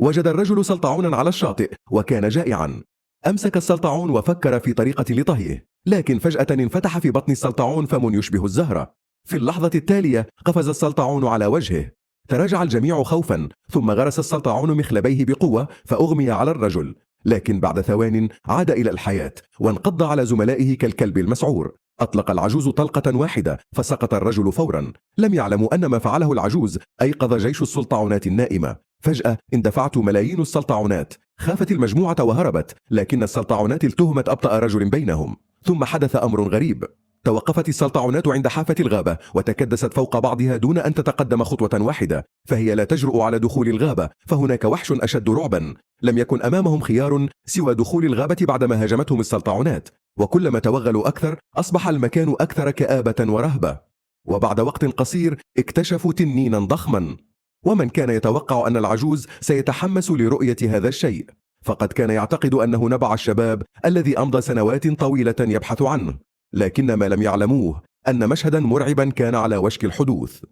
وجد الرجل سلطعونا على الشاطئ وكان جائعا. أمسك السلطعون وفكر في طريقة لطهيه، لكن فجأة انفتح في بطن السلطعون فم يشبه الزهرة. في اللحظة التالية قفز السلطعون على وجهه. تراجع الجميع خوفا، ثم غرس السلطعون مخلبيه بقوة فأغمي على الرجل، لكن بعد ثوان عاد إلى الحياة وانقض على زملائه كالكلب المسعور. أطلق العجوز طلقة واحدة فسقط الرجل فورا. لم يعلموا أن ما فعله العجوز أيقظ جيش السلطعونات النائمة. فجأة اندفعت ملايين السلطعونات. خافت المجموعة وهربت، لكن السلطعونات التهمت أبطأ رجل بينهم. ثم حدث أمر غريب. توقفت السلطعونات عند حافة الغابة وتكدست فوق بعضها دون أن تتقدم خطوة واحدة، فهي لا تجرؤ على دخول الغابة، فهناك وحش أشد رعبا. لم يكن أمامهم خيار سوى دخول الغابة بعدما هاجمتهم السلطعونات، وكلما توغلوا أكثر أصبح المكان أكثر كآبة ورهبة. وبعد وقت قصير اكتشفوا تنينا ضخما، ومن كان يتوقع أن العجوز سيتحمس لرؤية هذا الشيء؟ فقد كان يعتقد أنه نبع الشباب الذي أمضى سنوات طويلة يبحث عنه، لكن ما لم يعلموه أن مشهدا مرعبا كان على وشك الحدوث.